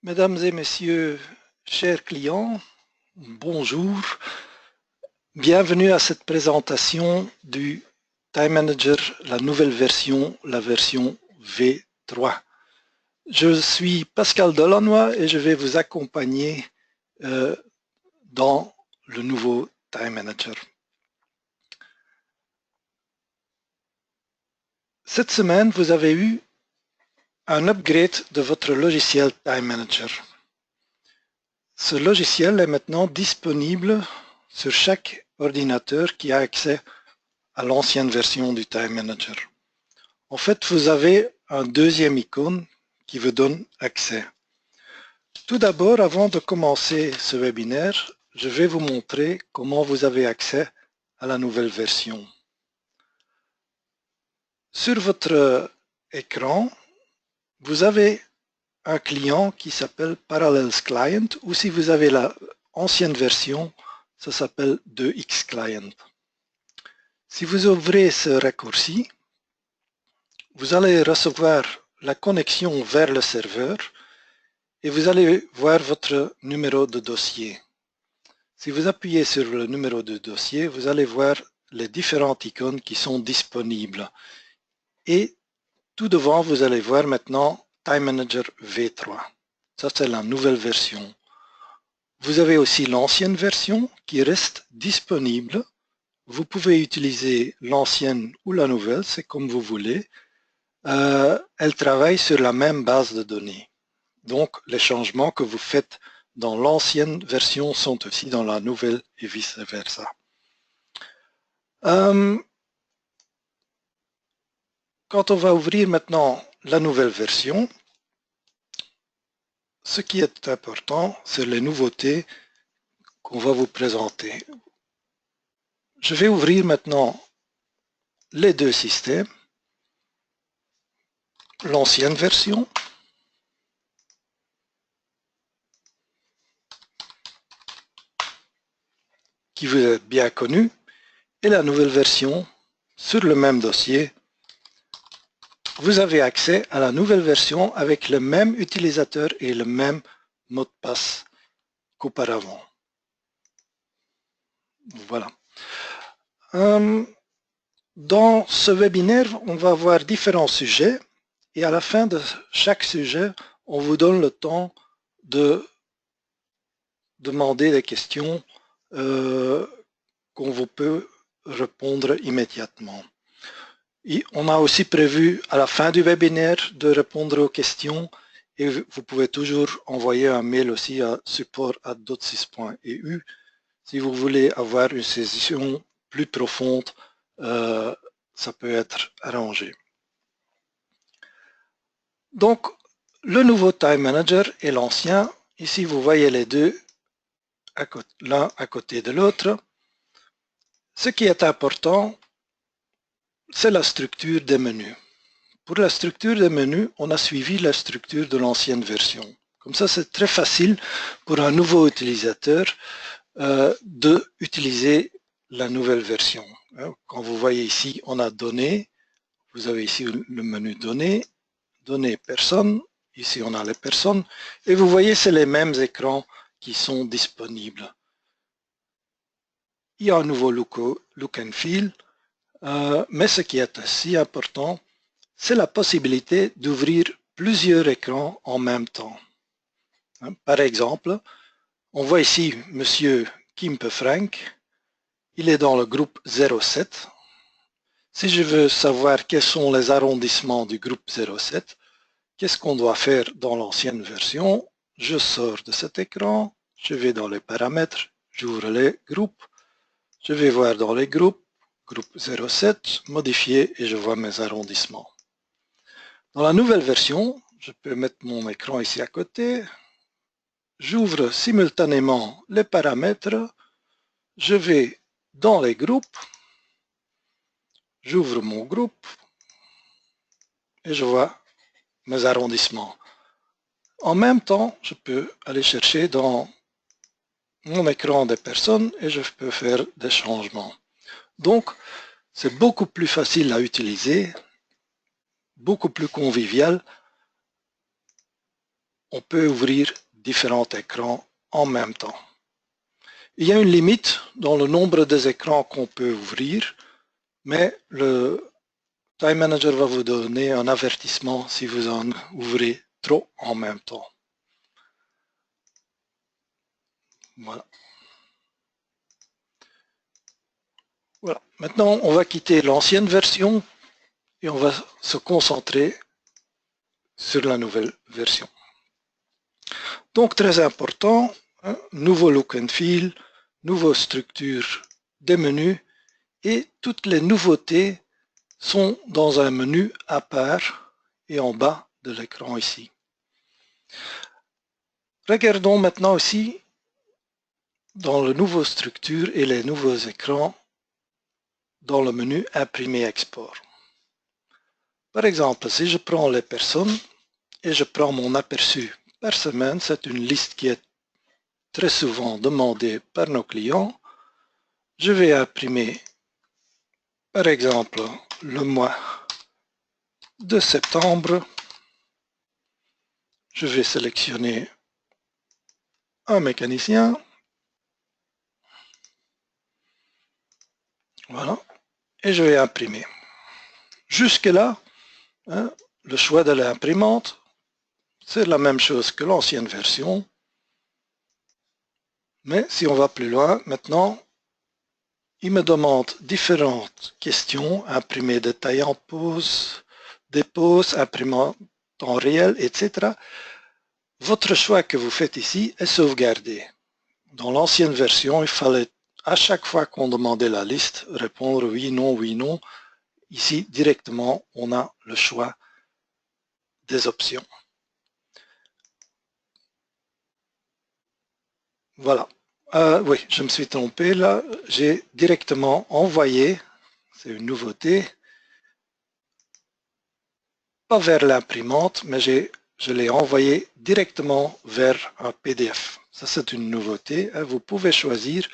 Mesdames et messieurs, chers clients, bonjour. Bienvenue à cette présentation du Time Manager, la nouvelle version, la version V3. Je suis Pascal Delannoy et je vais vous accompagner dans le nouveau Time Manager. Cette semaine, vous avez eu un upgrade de votre logiciel Time Manager. Ce logiciel est maintenant disponible sur chaque ordinateur qui a accès à l'ancienne version du Time Manager. En fait, vous avez un deuxième icône qui vous donne accès. Tout d'abord, avant de commencer ce webinaire, je vais vous montrer comment vous avez accès à la nouvelle version. Sur votre écran, vous avez un client qui s'appelle Parallels Client, ou si vous avez la ancienne version, ça s'appelle 2X Client. Si vous ouvrez ce raccourci, vous allez recevoir la connexion vers le serveur et vous allez voir votre numéro de dossier. Si vous appuyez sur le numéro de dossier, vous allez voir les différentes icônes qui sont disponibles. Et tout devant, vous allez voir maintenant Time Manager V3. Ça, c'est la nouvelle version. Vous avez aussi l'ancienne version qui reste disponible. Vous pouvez utiliser l'ancienne ou la nouvelle, c'est comme vous voulez. Elle travaille sur la même base de données. Donc, les changements que vous faites dans l'ancienne version sont aussi dans la nouvelle et vice-versa. Quand on va ouvrir maintenant la nouvelle version, ce qui est important, c'est les nouveautés qu'on va vous présenter. Je vais ouvrir maintenant les deux systèmes. L'ancienne version, qui vous est bien connue, et la nouvelle version sur le même dossier. Vous avez accès à la nouvelle version avec le même utilisateur et le même mot de passe qu'auparavant. Voilà. Dans ce webinaire, on va voir différents sujets et à la fin de chaque sujet, on vous donne le temps de demander des questions qu'on vous peut répondre immédiatement. Et on a aussi prévu à la fin du webinaire de répondre aux questions et vous pouvez toujours envoyer un mail aussi à support@dotsys.eu si vous voulez avoir une session plus profonde, ça peut être arrangé. Donc, le nouveau Time Manager et l'ancien, ici vous voyez les deux l'un à côté de l'autre. Ce qui est important, c'est la structure des menus. Pour la structure des menus, on a suivi la structure de l'ancienne version. Comme ça, c'est très facile pour un nouveau utilisateur d'utiliser la nouvelle version. Quand vous voyez ici, on a données. Vous avez ici le menu données, données personnes. Ici, on a les personnes. Et vous voyez, c'est les mêmes écrans qui sont disponibles. Il y a un nouveau look and feel. Mais ce qui est aussi important, c'est la possibilité d'ouvrir plusieurs écrans en même temps. Par exemple, on voit ici Monsieur Kimpe Frank. Il est dans le groupe 07. Si je veux savoir quels sont les arrondissements du groupe 07, qu'est-ce qu'on doit faire dans l'ancienne version? Je sors de cet écran, je vais dans les paramètres, j'ouvre les groupes, je vais voir dans les groupes, groupe 07, modifier et je vois mes arrondissements. Dans la nouvelle version, je peux mettre mon écran ici à côté, j'ouvre simultanément les paramètres, je vais dans les groupes, j'ouvre mon groupe et je vois mes arrondissements. En même temps, je peux aller chercher dans mon écran des personnes et je peux faire des changements. Donc, c'est beaucoup plus facile à utiliser, beaucoup plus convivial on peut ouvrir différents écrans en même temps. Il y a une limite dans le nombre des écrans qu'on peut ouvrir, mais le Time Manager va vous donner un avertissement si vous en ouvrez trop en même temps. Voilà. Voilà. Maintenant, on va quitter l'ancienne version et on va se concentrer sur la nouvelle version. Donc, très important, hein, nouveau look and feel, nouvelle structure des menus et toutes les nouveautés sont dans un menu à part et en bas de l'écran ici. Regardons maintenant aussi dans la nouvelle structure et les nouveaux écrans dans le menu Imprimer Export. Par exemple, si je prends les personnes et je prends mon aperçu par semaine, c'est une liste qui est très souvent demandée par nos clients. Je vais imprimer, par exemple, le mois de septembre. Je vais sélectionner un mécanicien. Voilà. Et je vais imprimer. Jusque-là, hein, le choix de l'imprimante, c'est la même chose que l'ancienne version. Mais si on va plus loin, maintenant, il me demande différentes questions, imprimer détail en pause, dépose, imprimant temps réel, etc. Votre choix que vous faites ici est sauvegardé. Dans l'ancienne version, il fallait à chaque fois qu'on demandait la liste, répondre oui, non, oui, non. Ici, directement, on a le choix des options. Voilà. Oui, je me suis trompé là. J'ai directement envoyé, c'est une nouveauté, pas vers l'imprimante, mais je l'ai envoyé directement vers un PDF. Ça, c'est une nouveauté. Vous pouvez choisir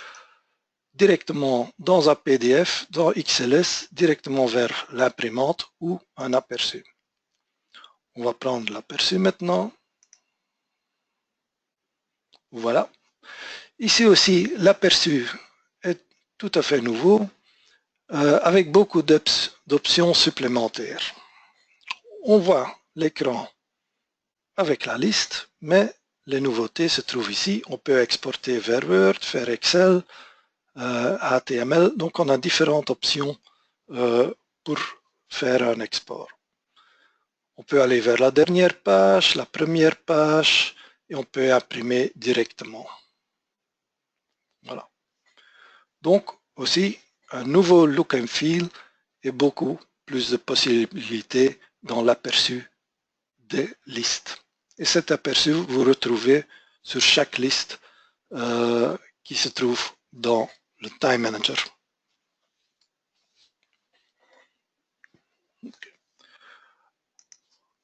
directement dans un PDF, dans XLS, directement vers l'imprimante ou un aperçu. On va prendre l'aperçu maintenant. Voilà. Ici aussi, l'aperçu est tout à fait nouveau, avec beaucoup d'options supplémentaires. On voit l'écran avec la liste, mais les nouveautés se trouvent ici. On peut exporter vers Word, vers Excel, HTML. Donc, on a différentes options pour faire un export. On peut aller vers la dernière page, la première page, et on peut imprimer directement. Voilà. Donc, aussi, un nouveau look and feel et beaucoup plus de possibilités dans l'aperçu des listes. Et cet aperçu, vous retrouvez sur chaque liste qui se trouve dans le Time Manager.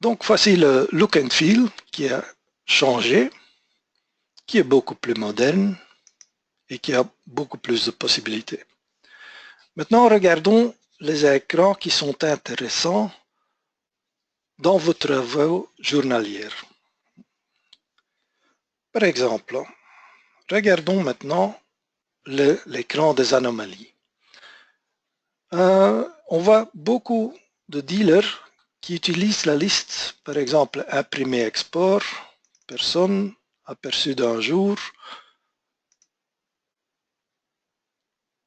Donc, voici le look and feel qui a changé, qui est beaucoup plus moderne et qui a beaucoup plus de possibilités. Maintenant, regardons les écrans qui sont intéressants dans vos travaux journaliers. Par exemple, regardons maintenant l'écran des anomalies. On voit beaucoup de dealers qui utilisent la liste, par exemple, imprimer export, personne, aperçu d'un jour,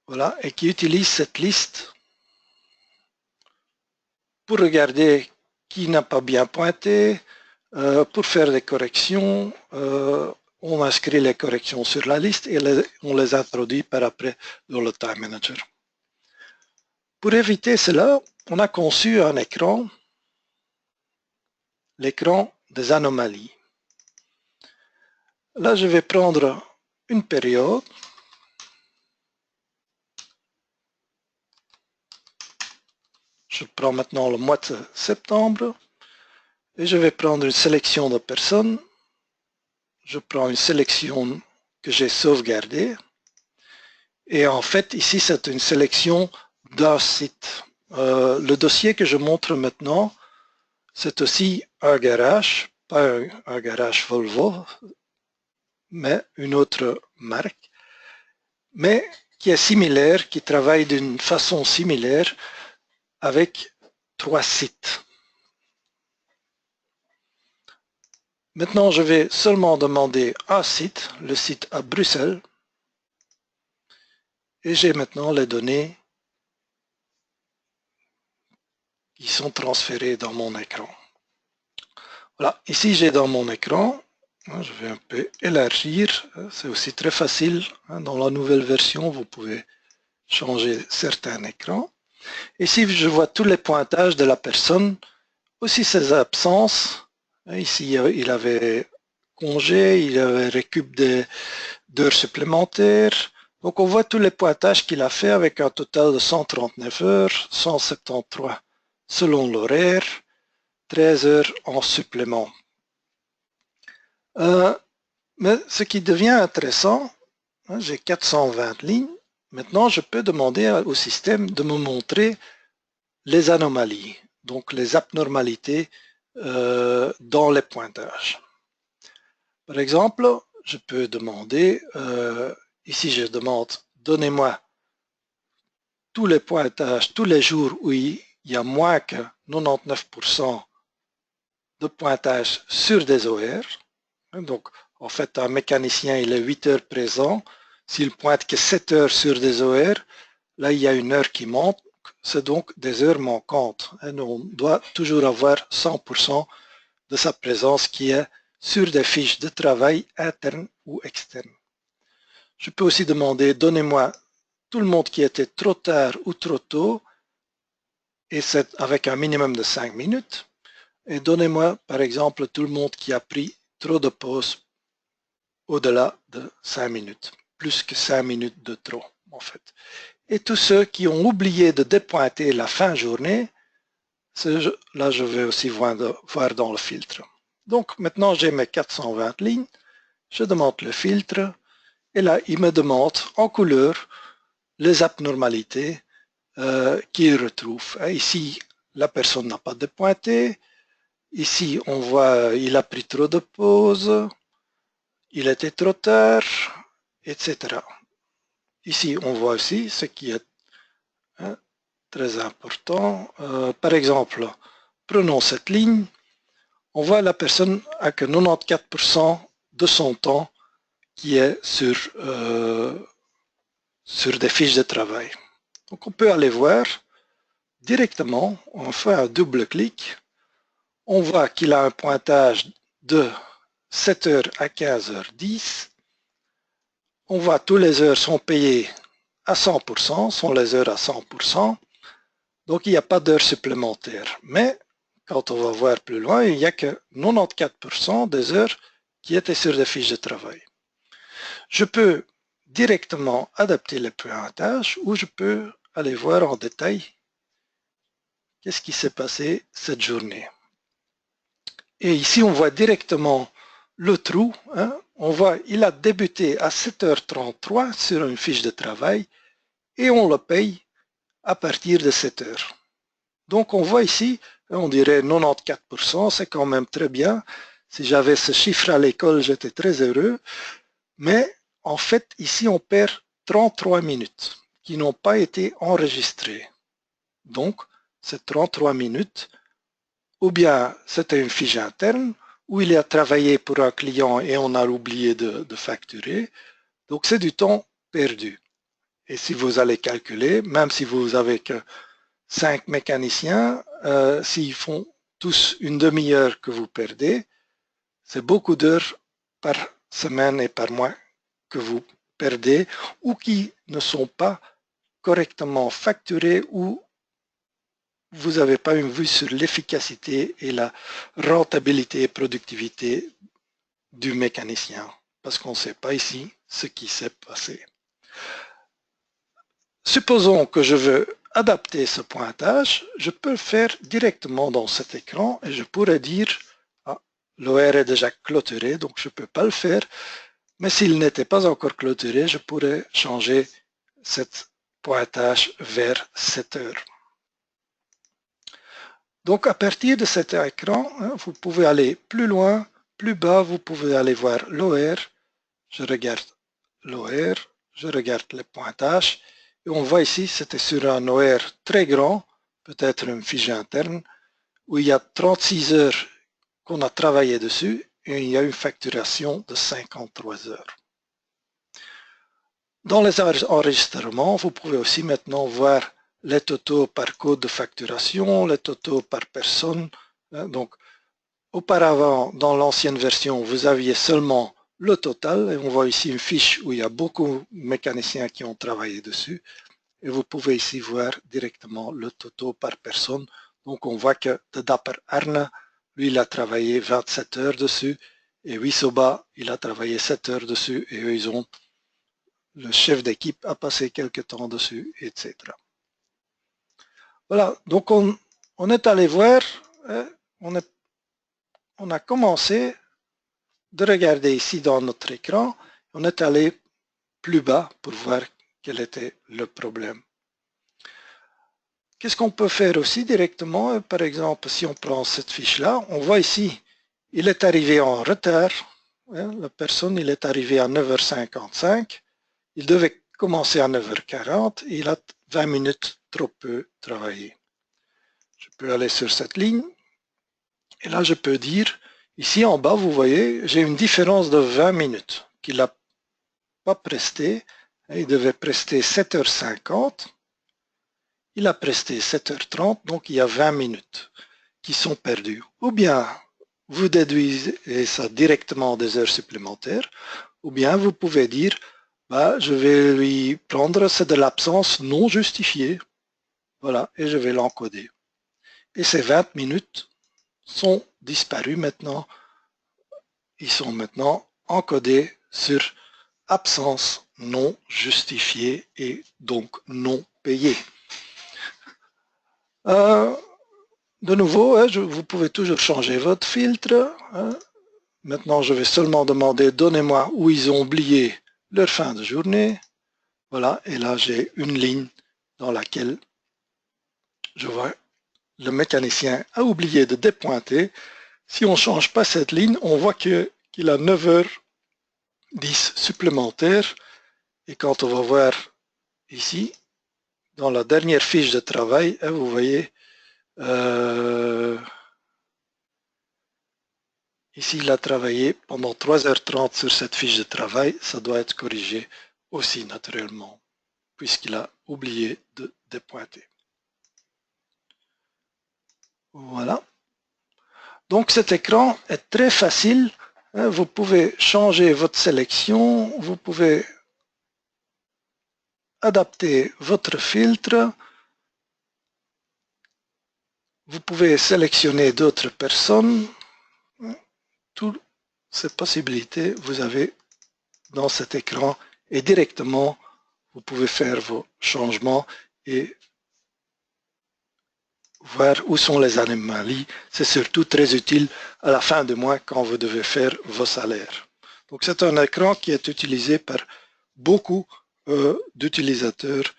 voilà, et qui utilisent cette liste pour regarder qui n'a pas bien pointé, pour faire des corrections. On inscrit les corrections sur la liste et on les introduit par après dans le Time Manager. Pour éviter cela, on a conçu un écran, l'écran des anomalies. Là, je vais prendre une période. Je prends maintenant le mois de septembre et je vais prendre une sélection de personnes. Je prends une sélection que j'ai sauvegardée. Et en fait, ici, c'est une sélection d'un site. Le dossier que je montre maintenant, c'est aussi un garage pas un garage Volvo, mais une autre marque, mais qui est similaire, qui travaille d'une façon similaire avec 3 sites. Maintenant, je vais seulement demander un site, le site à Bruxelles, et j'ai maintenant les données qui sont transférées dans mon écran. Voilà, ici j'ai dans mon écran, je vais un peu élargir, c'est aussi très facile, dans la nouvelle version vous pouvez changer certains écrans. Ici je vois tous les pointages de la personne, aussi ses absences, ici il avait congé, il avait récup d'heures supplémentaires, donc on voit tous les pointages qu'il a fait avec un total de 139 heures, 173 selon l'horaire, 13 heures en supplément. Mais ce qui devient intéressant, j'ai 420 lignes, maintenant je peux demander au système de me montrer les anomalies, donc les abnormalités dans les pointages. Par exemple, je peux demander, ici je demande, donnez-moi tous les pointages, tous les jours où il y a moins que 99% de pointage sur des OR. Donc, en fait, un mécanicien, il est 8 heures présent. S'il pointe que 7 heures sur des OR, là, il y a une heure qui manque. C'est donc des heures manquantes. Et on doit toujours avoir 100% de sa présence qui est sur des fiches de travail internes ou externes. Je peux aussi demander, donnez-moi tout le monde qui était trop tard ou trop tôt, et c'est avec un minimum de 5 minutes. Et donnez-moi, par exemple, tout le monde qui a pris trop de pauses au-delà de 5 minutes, plus que 5 minutes de trop, en fait. Et tous ceux qui ont oublié de dépointer la fin journée, là, je vais aussi voir dans le filtre. Donc, maintenant, j'ai mes 420 lignes. Je demande le filtre. Et là, il me demande en couleur les abnormalités qu'il retrouve. Ici, la personne n'a pas dépointé. Ici, on voit il a pris trop de pauses. Il était trop tard, etc. Ici, on voit aussi ce qui est très important. Par exemple, prenons cette ligne. On voit la personne a que 94% de son temps qui est sur des fiches de travail. Donc on peut aller voir directement, on fait un double clic, on voit qu'il a un pointage de 7h à 15h10. On voit que toutes les heures sont payées à 100%, sont les heures à 100%. Donc il n'y a pas d'heures supplémentaires. Mais quand on va voir plus loin, il n'y a que 94% des heures qui étaient sur des fiches de travail. Je peux directement adapter les pointages ou je peux aller voir en détail qu'est-ce qui s'est passé cette journée. Et ici, on voit directement le trou. On voit il a débuté à 7h33 sur une fiche de travail et on le paye à partir de 7h. Donc on voit ici, on dirait 94%, c'est quand même très bien. Si j'avais ce chiffre à l'école, j'étais très heureux. Mais en fait, ici, on perd 33 minutes qui n'ont pas été enregistrées. Donc, ces 33 minutes, ou bien c'était une fiche interne, où il a travaillé pour un client et on a oublié de facturer. Donc, c'est du temps perdu. Et si vous allez calculer, même si vous avez que 5 mécaniciens, s'ils font tous une demi-heure que vous perdez, c'est beaucoup d'heures par semaine et par mois que vous perdez ou qui ne sont pas correctement facturés ou vous n'avez pas une vue sur l'efficacité et la rentabilité et productivité du mécanicien parce qu'on ne sait pas ici ce qui s'est passé. Supposons que je veux adapter ce pointage, je peux le faire directement dans cet écran et je pourrais dire l'OR est déjà clôturé, donc je ne peux pas le faire. Mais s'il n'était pas encore clôturé, je pourrais changer ce pointage vers 7 heures. Donc, à partir de cet écran, vous pouvez aller plus loin, plus bas, vous pouvez aller voir l'OR. Je regarde l'OR, je regarde les pointages. Et on voit ici, c'était sur un OR très grand, peut-être une fichier interne, où il y a 36 heures qu'on a travaillé dessus et il y a une facturation de 53 heures. Dans les enregistrements, vous pouvez aussi maintenant voir les totaux par code de facturation, les totaux par personne. Donc, auparavant, dans l'ancienne version, vous aviez seulement le total. Et on voit ici une fiche où il y a beaucoup de mécaniciens qui ont travaillé dessus. Et vous pouvez ici voir directement le total par personne. Donc, on voit que de Dapper Arne, lui, il a travaillé 27 heures dessus. Et Wisoba, il a travaillé 7 heures dessus. Et eux, ils ont, le chef d'équipe a passé quelques temps dessus, etc. Voilà, donc on est allé voir, on a commencé de regarder ici dans notre écran, on est allé plus bas pour voir quel était le problème. Qu'est-ce qu'on peut faire aussi directement? Par exemple, si on prend cette fiche-là, on voit ici, il est arrivé en retard. La personne, il est arrivé à 9h55. Il devait commencer à 9h40. Il a 20 minutes trop peu travaillé. Je peux aller sur cette ligne. Et là, je peux dire, ici en bas, vous voyez, j'ai une différence de 20 minutes qu'il n'a pas presté. Il devait prester 7h50. Il a presté 7h30, donc il y a 20 minutes qui sont perdues. Ou bien vous déduisez ça directement des heures supplémentaires, ou bien vous pouvez dire, bah, je vais lui prendre, c'est de l'absence non justifiée. Voilà, et je vais l'encoder. Et ces 20 minutes sont disparues maintenant. Ils sont maintenant encodés sur absence non justifiée et donc non payée. De nouveau, vous pouvez toujours changer votre filtre. Maintenant, je vais seulement demander, donnez-moi où ils ont oublié leur fin de journée. Voilà, et là, j'ai une ligne dans laquelle je vois le mécanicien a oublié de dépointer. Si on ne change pas cette ligne, on voit qu'il a 9h10 supplémentaires. Et quand on va voir ici, dans la dernière fiche de travail, vous voyez, ici, il a travaillé pendant 3h30 sur cette fiche de travail. Ça doit être corrigé aussi naturellement, puisqu'il a oublié de dépointer. Voilà. Donc cet écran est très facile. Vous pouvez changer votre sélection. Vous pouvez adapter votre filtre. Vous pouvez sélectionner d'autres personnes. Toutes ces possibilités, vous avez dans cet écran et directement, vous pouvez faire vos changements et voir où sont les anomalies. C'est surtout très utile à la fin du mois quand vous devez faire vos salaires. Donc c'est un écran qui est utilisé par beaucoup d'utilisateurs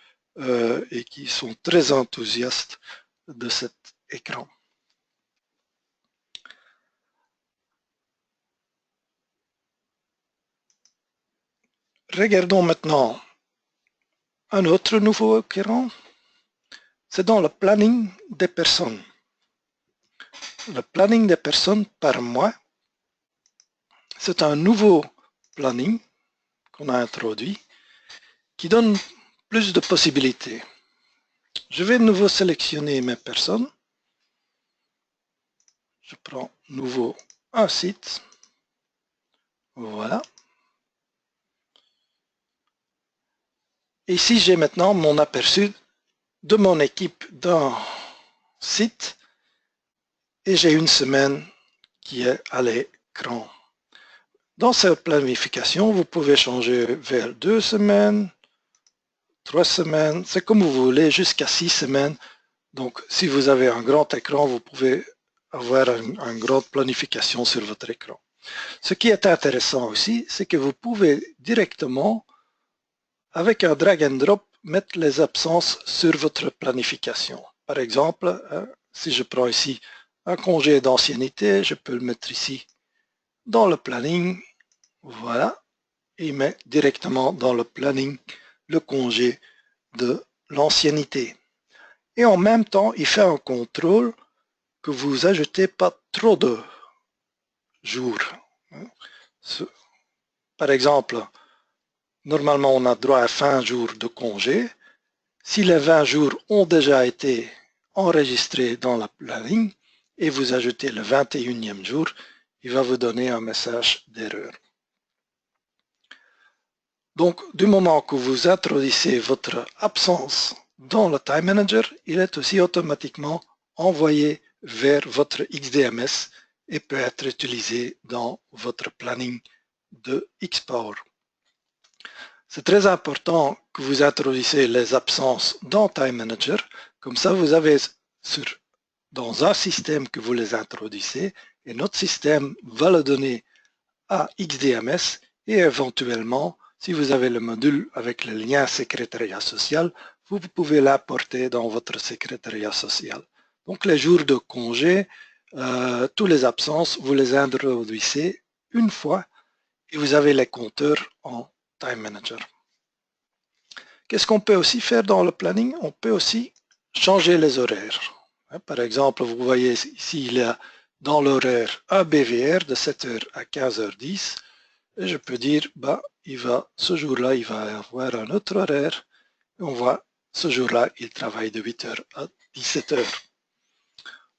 et qui sont très enthousiastes de cet écran. Regardons maintenant un autre nouveau écran. C'est dans le planning des personnes. Le planning des personnes par mois, c'est un nouveau planning qu'on a introduit qui donne plus de possibilités. Je vais de nouveau sélectionner mes personnes. Je prends nouveau un site. Voilà. Ici, j'ai maintenant mon aperçu de mon équipe d'un site et j'ai une semaine qui est à l'écran. Dans cette planification, vous pouvez changer vers 2 semaines, 3 semaines, c'est comme vous voulez, jusqu'à 6 semaines. Donc, si vous avez un grand écran, vous pouvez avoir une grande planification sur votre écran. Ce qui est intéressant aussi, c'est que vous pouvez directement, avec un drag and drop, mettre les absences sur votre planification. Par exemple, si je prends ici un congé d'ancienneté, je peux le mettre ici dans le planning. Voilà. Et il met directement dans le planning le congé de l'ancienneté. Et en même temps, il fait un contrôle que vous ajoutez pas trop de jours. Par exemple, normalement, on a droit à 20 jours de congé. Si les 20 jours ont déjà été enregistrés dans la planning et vous ajoutez le 21e jour, il va vous donner un message d'erreur. Donc, du moment que vous introduisez votre absence dans le Time Manager, il est aussi automatiquement envoyé vers votre XDMS et peut être utilisé dans votre planning de Xpower. C'est très important que vous introduisez les absences dans Time Manager. Comme ça, vous avez dans un système que vous les introduisez et notre système va le donner à XDMS et éventuellement, si vous avez le module avec le lien secrétariat social, vous pouvez l'apporter dans votre secrétariat social. Donc les jours de congé, toutes les absences, vous les introduisez une fois et vous avez les compteurs en Time Manager. Qu'est-ce qu'on peut aussi faire dans le planning? On peut aussi changer les horaires. Par exemple, vous voyez ici, il y a dans l'horaire un BVR de 7h à 15h10. Et je peux dire, bah, ce jour-là, il va avoir un autre horaire. Et on voit, ce jour-là, il travaille de 8h à 17h.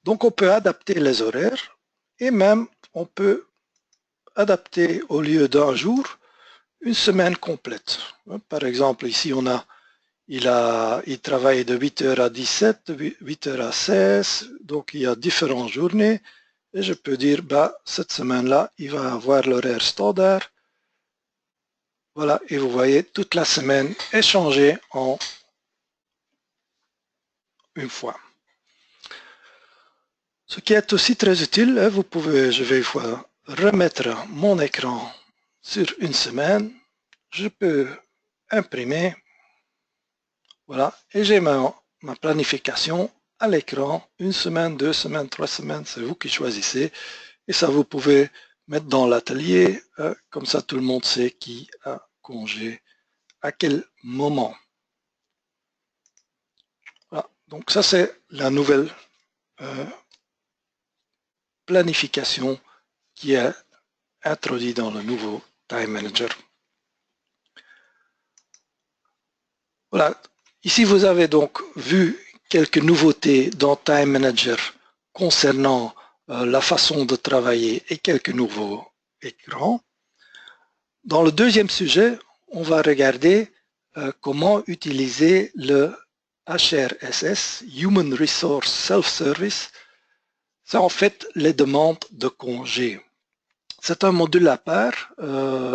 Donc, on peut adapter les horaires et même, on peut adapter au lieu d'un jour, une semaine complète. Par exemple, ici, il travaille de 8h à 17, 8h à 16, donc il y a différentes journées. Et je peux dire, bah, cette semaine-là, il va avoir l'horaire standard. Voilà, et vous voyez, toute la semaine est changée en une fois. Ce qui est aussi très utile, vous pouvez, je vais une fois remettre mon écran sur une semaine. Je peux imprimer. Voilà, et j'ai ma planification à l'écran, une semaine, 2 semaines, 3 semaines, c'est vous qui choisissez. Et ça, vous pouvez mettre dans l'atelier, comme ça tout le monde sait qui a congé à quel moment. Voilà. Donc ça, c'est la nouvelle planification qui est introduite dans le nouveau Time Manager. Voilà. Ici, vous avez donc vu quelques nouveautés dans Time Manager concernant la façon de travailler et quelques nouveaux écrans. Dans le deuxième sujet, on va regarder comment utiliser le HRSS, Human Resource Self-Service. C'est en fait les demandes de congés. C'est un module à part.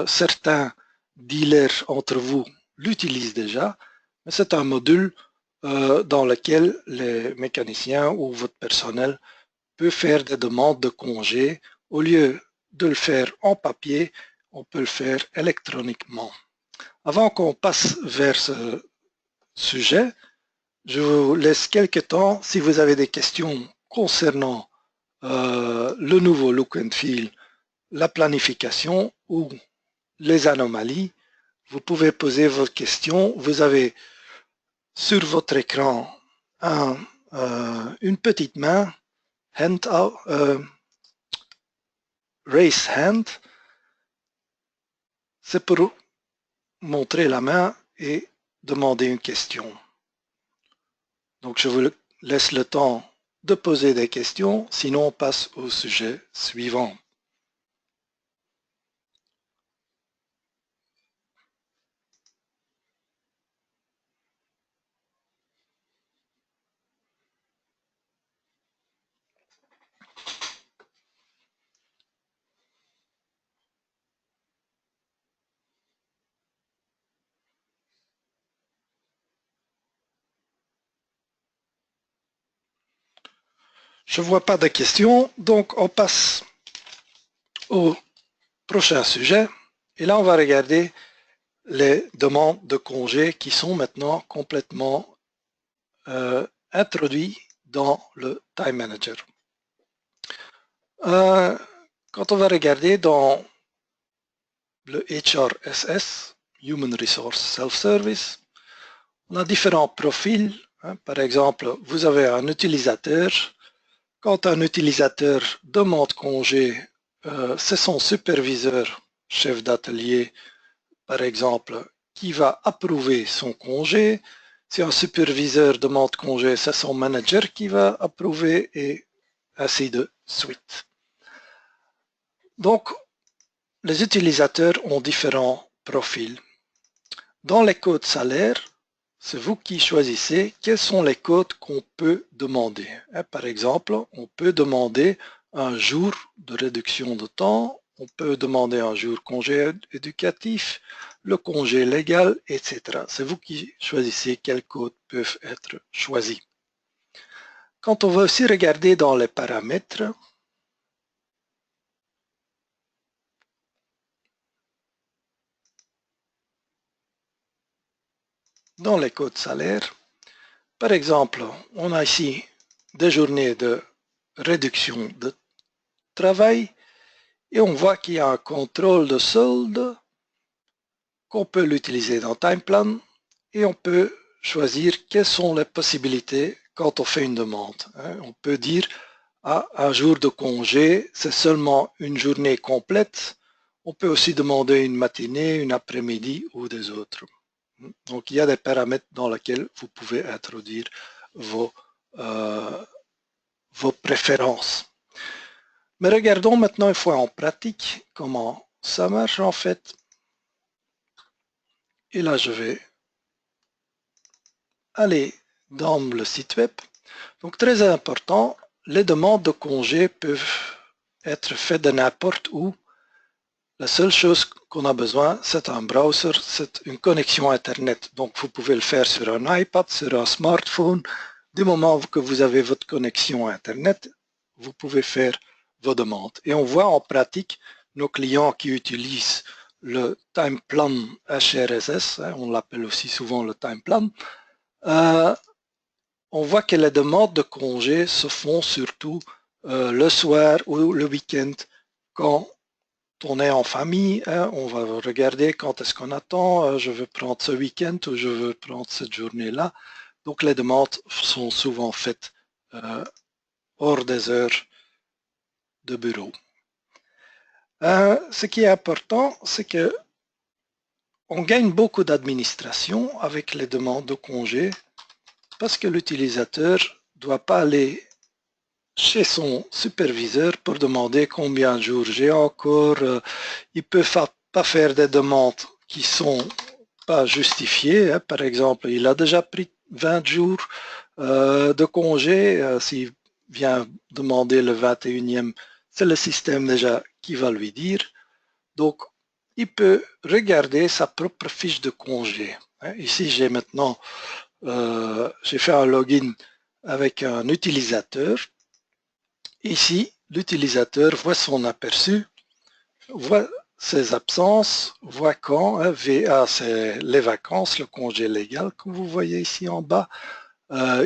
Certains dealers entre vous l'utilisent déjà, mais c'est un module dans lequel les mécaniciens ou votre personnel peut faire des demandes de congés. Au lieu de le faire en papier, on peut le faire électroniquement. Avant qu'on passe vers ce sujet, je vous laisse quelques temps. Si vous avez des questions concernant le nouveau look and feel, la planification ou les anomalies, vous pouvez poser vos questions. Vous avez sur votre écran une petite main, raise hand. C'est pour montrer la main et demander une question. Donc je vous laisse le temps de poser des questions, sinon on passe au sujet suivant. Je ne vois pas de questions, donc on passe au prochain sujet. Et là, on va regarder les demandes de congés qui sont maintenant complètement introduites dans le Time Manager. Quand on va regarder dans le HRSS, Human Resource Self-Service, on a différents profils. Par exemple, vous avez un utilisateur. Quand un utilisateur demande congé, c'est son superviseur, chef d'atelier, par exemple, qui va approuver son congé. Si un superviseur demande congé, c'est son manager qui va approuver et ainsi de suite. Donc, les utilisateurs ont différents profils. Dans les codes salaires, c'est vous qui choisissez quels sont les codes qu'on peut demander. Par exemple, on peut demander un jour de réduction de temps, on peut demander un jour congé éducatif, le congé légal, etc. C'est vous qui choisissez quels codes peuvent être choisis. Quand on va aussi regarder dans les paramètres, dans les codes salaires, par exemple, on a ici des journées de réduction de travail et on voit qu'il y a un contrôle de solde qu'on peut l'utiliser dans TimePlan et on peut choisir quelles sont les possibilités quand on fait une demande. On peut dire un jour de congé, c'est seulement une journée complète. On peut aussi demander une matinée, une après-midi ou des autres. Donc, il y a des paramètres dans lesquels vous pouvez introduire vos préférences. Mais regardons maintenant une fois en pratique comment ça marche en fait. Et là, je vais aller dans le site web. Donc, très important, les demandes de congés peuvent être faites de n'importe où. La seule chose qu'on a besoin, c'est un browser, c'est une connexion Internet. Donc, vous pouvez le faire sur un iPad, sur un smartphone. Du moment que vous avez votre connexion Internet, vous pouvez faire vos demandes. Et on voit en pratique nos clients qui utilisent le Time Plan HRSS, on l'appelle aussi souvent le Time Plan, on voit que les demandes de congés se font surtout le soir ou le week-end quand on est en famille, on va regarder quand est-ce qu'on attend, je veux prendre ce week-end ou je veux prendre cette journée-là. Donc les demandes sont souvent faites hors des heures de bureau. Ce qui est important, c'est que on gagne beaucoup d'administration avec les demandes de congés parce que l'utilisateur ne doit pas aller chez son superviseur pour demander combien de jours j'ai encore. Il ne peut pas faire des demandes qui sont pas justifiées. Par exemple, il a déjà pris 20 jours de congé. S'il vient demander le 21e, c'est le système déjà qui va lui dire. Donc, il peut regarder sa propre fiche de congé. Ici, j'ai maintenant j'ai fait un login avec un utilisateur. Ici, l'utilisateur voit son aperçu, voit ses absences, voit quand, VA c'est les vacances, le congé légal, comme vous voyez ici en bas.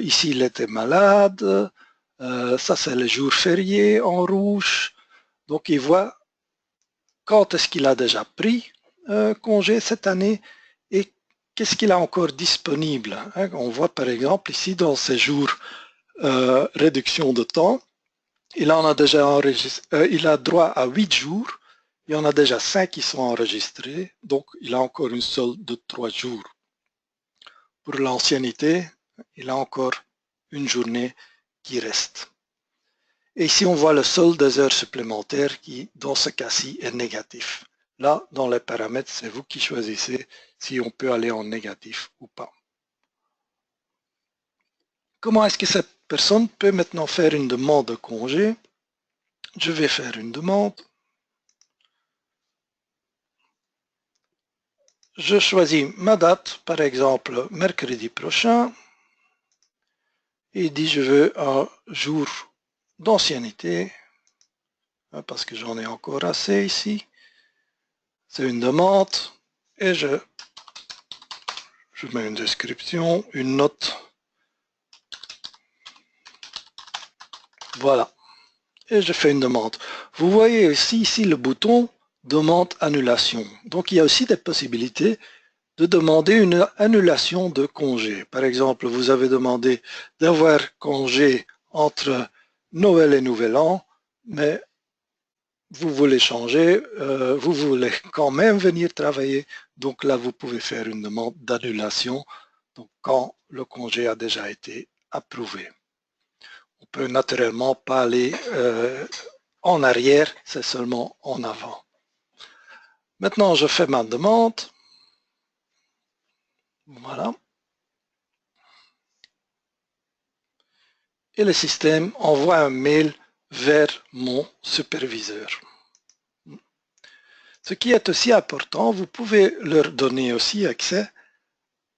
Ici, il était malade, ça c'est les jours fériés en rouge. Donc, il voit quand est-ce qu'il a déjà pris congé cette année et qu'est-ce qu'il a encore disponible. On voit par exemple ici dans ces jours réduction de temps, il en a déjà enregistré, il a droit à 8 jours. Il y en a déjà 5 qui sont enregistrés, donc il a encore une solde de 3 jours. Pour l'ancienneté, il a encore une journée qui reste. Et ici, on voit le solde des heures supplémentaires qui, dans ce cas-ci, est négatif. Là, dans les paramètres, c'est vous qui choisissez si on peut aller en négatif ou pas. Comment est-ce que cette personne peut maintenant faire une demande de congé? Je vais faire une demande. Je choisis ma date, par exemple mercredi prochain, et dit je veux un jour d'ancienneté, parce que j'en ai encore assez ici. C'est une demande, et je mets une description, une note Voilà. Et je fais une demande. Vous voyez aussi ici le bouton demande annulation. Donc il y a aussi des possibilités de demander une annulation de congé. Par exemple, vous avez demandé d'avoir congé entre Noël et Nouvel An, mais vous voulez changer, vous voulez quand même venir travailler. Donc là, vous pouvez faire une demande d'annulation donc quand le congé a déjà été approuvé. On peut naturellement pas aller en arrière, c'est seulement en avant. Maintenant, je fais ma demande. Voilà. Et le système envoie un mail vers mon superviseur. Ce qui est aussi important, vous pouvez leur donner aussi accès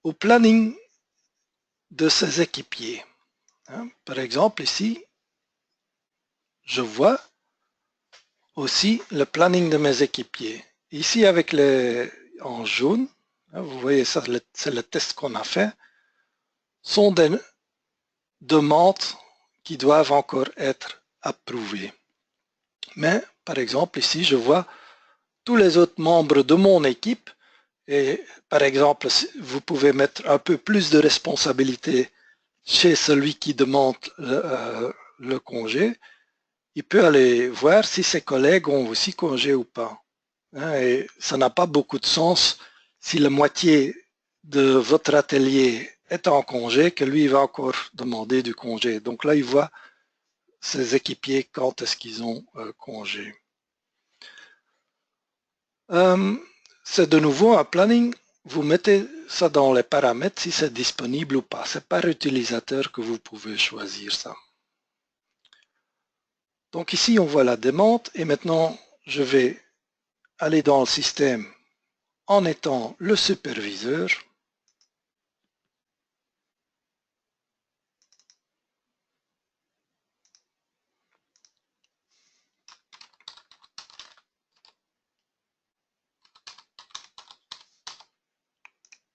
au planning de ces équipiers. Par exemple, ici, je vois aussi le planning de mes équipiers. Ici, avec les en jaune, vous voyez ça, c'est le test qu'on a fait, sont des demandes qui doivent encore être approuvées. Mais, par exemple, ici, je vois tous les autres membres de mon équipe et, par exemple, vous pouvez mettre un peu plus de responsabilité chez celui qui demande le congé. Il peut aller voir si ses collègues ont aussi congé ou pas. Et ça n'a pas beaucoup de sens si la moitié de votre atelier est en congé que lui va encore demander du congé. Donc là, il voit ses équipiers quand est-ce qu'ils ont congé. C'est de nouveau un planning. Vous mettez ça dans les paramètres si c'est disponible ou pas. C'est par utilisateur que vous pouvez choisir ça. Donc ici, on voit la demande et maintenant, je vais aller dans le système en étant le superviseur.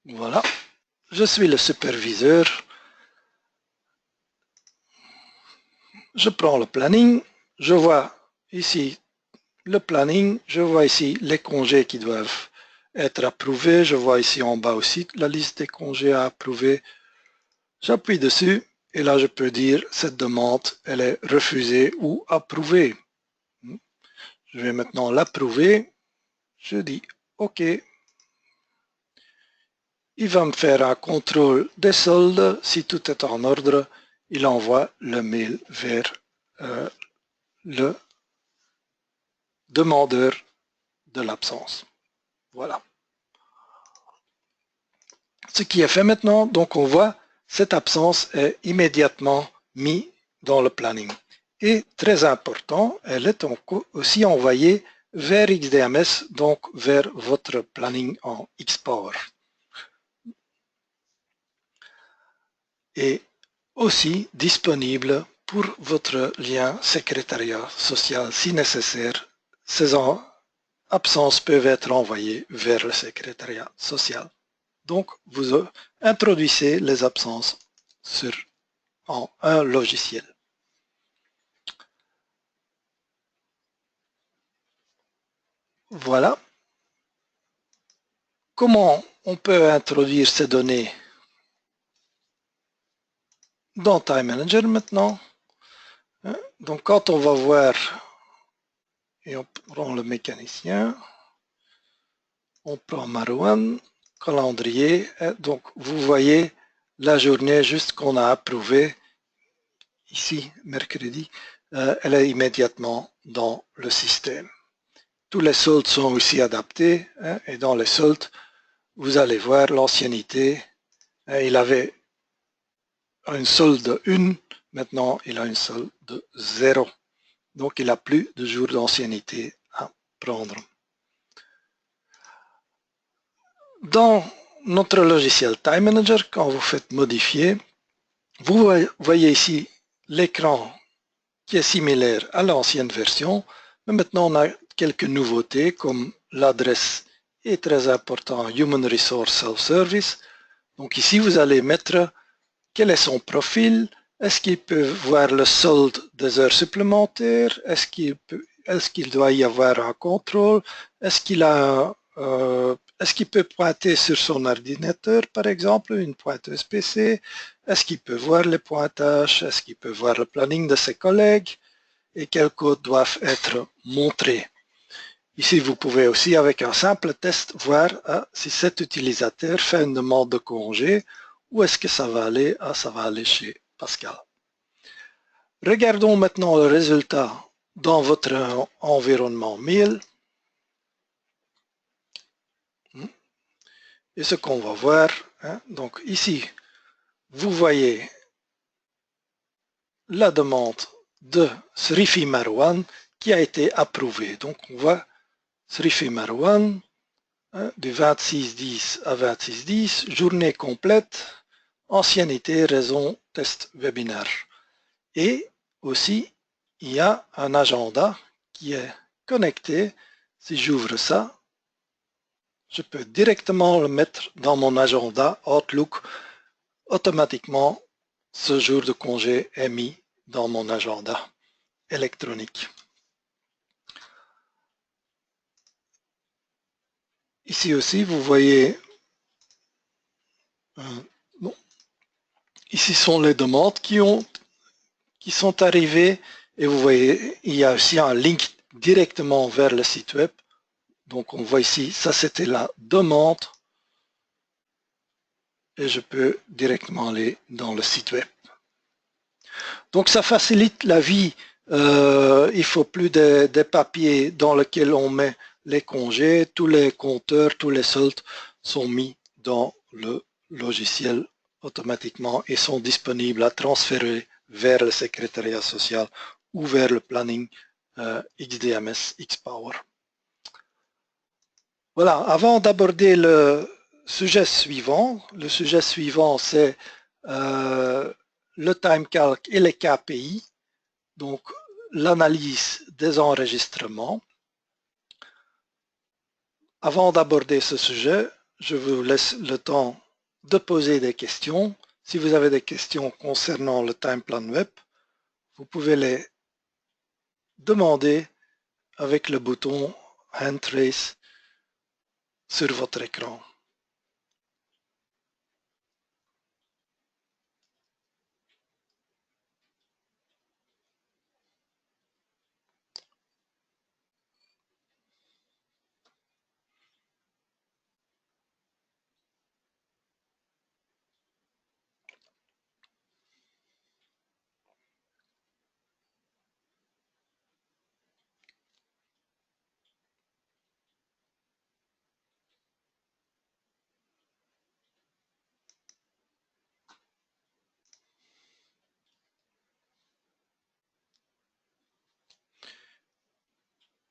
Voilà, je suis le superviseur. Je prends le planning, je vois ici le planning, je vois ici les congés qui doivent être approuvés, je vois ici en bas aussi la liste des congés à approuver. J'appuie dessus et là je peux dire cette demande elle est refusée ou approuvée. Je vais maintenant l'approuver, je dis OK. Il va me faire un contrôle des soldes, si tout est en ordre, il envoie le mail vers le demandeur de l'absence. Voilà. Ce qui est fait maintenant, donc on voit cette absence est immédiatement mise dans le planning. Et très important, elle est aussi envoyée vers XDMS, donc vers votre planning en Xpower. Et aussi disponible pour votre lien secrétariat social si nécessaire. Ces absences peuvent être envoyées vers le secrétariat social. Donc, vous introduisez les absences en un logiciel. Voilà. Comment on peut introduire ces données dans Time Manager maintenant? Donc, quand on va voir, et on prend le mécanicien, on prend Marouane, calendrier, donc vous voyez la journée juste qu'on a approuvée, ici, mercredi, elle est immédiatement dans le système. Tous les soldes sont aussi adaptés, et dans les soldes, vous allez voir l'ancienneté. Il avait une solde de 1, maintenant il a une solde de 0. Donc il n'a plus de jours d'ancienneté à prendre. Dans notre logiciel Time Manager, quand vous faites modifier, vous voyez ici l'écran qui est similaire à l'ancienne version, mais maintenant on a quelques nouveautés comme l'adresse est très important, Human Resource Self-Service. Donc ici vous allez mettre quel est son profil, Est-ce qu'il peut voir le solde des heures supplémentaires? Est-ce qu'il doit y avoir un contrôle? Est-ce qu'il peut pointer sur son ordinateur, par exemple, une pointeuse PC? Est-ce qu'il peut voir les pointages? Est-ce qu'il peut voir le planning de ses collègues? Et quels codes doivent être montrés? Ici, vous pouvez aussi, avec un simple test, voir si cet utilisateur fait une demande de congé, où est-ce que ça va aller? Ça va aller chez Pascal. Regardons maintenant le résultat dans votre environnement mail. Et ce qu'on va voir, donc ici, vous voyez la demande de Srifi Marwan qui a été approuvée. Donc on voit Srifi Marwan du 26-10 à 26-10, journée complète, ancienneté, raison, test webinaire. Et aussi, il y a un agenda qui est connecté. Si j'ouvre ça, je peux directement le mettre dans mon agenda Outlook. Automatiquement, ce jour de congé est mis dans mon agenda électronique. Ici aussi, vous voyez, ici sont les demandes qui sont arrivées et vous voyez, il y a aussi un link directement vers le site web. Donc on voit ici, ça c'était la demande et je peux directement aller dans le site web. Donc ça facilite la vie. Il ne faut plus des papiers dans lesquels on met les congés. Tous les compteurs, tous les soldes sont mis dans le logiciel automatiquement et sont disponibles à transférer vers le secrétariat social ou vers le planning XDMS Xpower. Voilà, avant d'aborder le sujet suivant c'est le TimeCalc et les KPI, donc l'analyse des enregistrements. Avant d'aborder ce sujet, je vous laisse le temps de poser des questions. Si vous avez des questions concernant le TimePlan Web, vous pouvez les demander avec le bouton Hand Raise sur votre écran.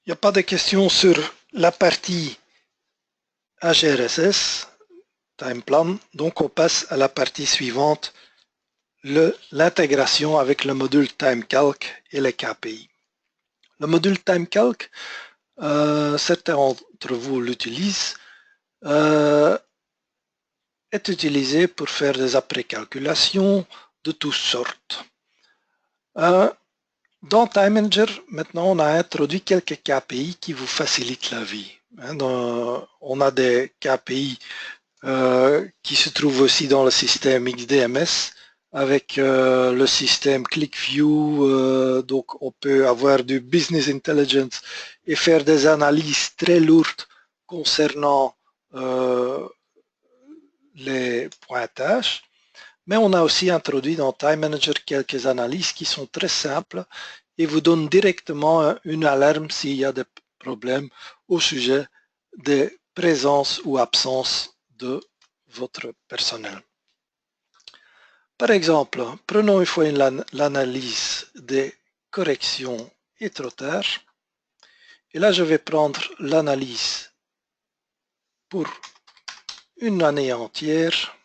Il n'y a pas de questions sur la partie HRSS, TimePlan, donc on passe à la partie suivante, l'intégration avec le module TimeCalc et les KPI. Le module TimeCalc, certains d'entre vous l'utilisent, est utilisé pour faire des après-calculations de toutes sortes. Dans Time Manager, maintenant, on a introduit quelques KPI qui vous facilitent la vie. On a des KPI qui se trouvent aussi dans le système XDMS avec le système ClickView. Donc, on peut avoir du Business Intelligence et faire des analyses très lourdes concernant les pointages. Mais on a aussi introduit dans Time Manager quelques analyses qui sont très simples et vous donnent directement une alarme s'il y a des problèmes au sujet des présences ou absences de votre personnel. Par exemple, prenons une fois l'analyse des corrections et trotteurs. Et là, je vais prendre l'analyse pour une année entière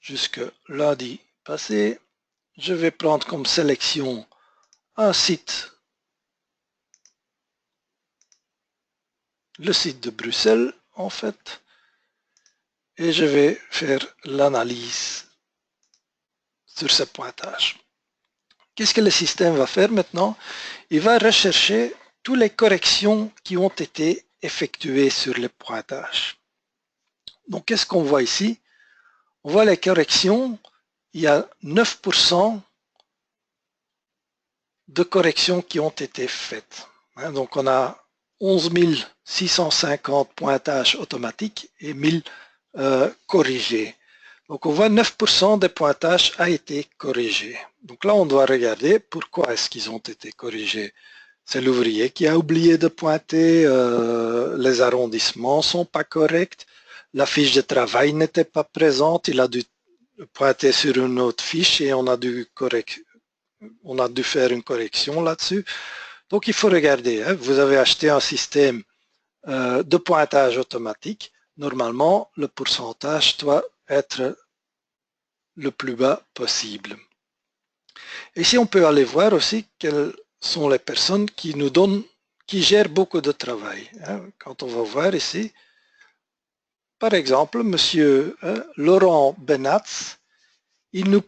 jusque lundi passé. Je vais prendre comme sélection un site, le site de Bruxelles en fait, et je vais faire l'analyse sur ce pointage. Qu'est-ce que le système va faire maintenant? Il va rechercher toutes les corrections qui ont été effectuées sur le pointage. Donc, qu'est-ce qu'on voit ici? On voit les corrections, il y a 9% de corrections qui ont été faites. Donc, on a 11 650 pointages automatiques et 1000 corrigés. Donc, on voit 9% des pointages a été corrigé. Donc là, on doit regarder pourquoi est-ce qu'ils ont été corrigés. C'est l'ouvrier qui a oublié de pointer, les arrondissements ne sont pas corrects, la fiche de travail n'était pas présente, il a dû pointer sur une autre fiche et on a dû faire une correction là-dessus. Donc il faut regarder, hein, vous avez acheté un système de pointage automatique, normalement le pourcentage doit être le plus bas possible. Ici on peut aller voir aussi quelles sont les personnes qui nous donnent, qui gèrent beaucoup de travail. Hein. Quand on va voir ici, par exemple, monsieur Laurent Benatz, il nous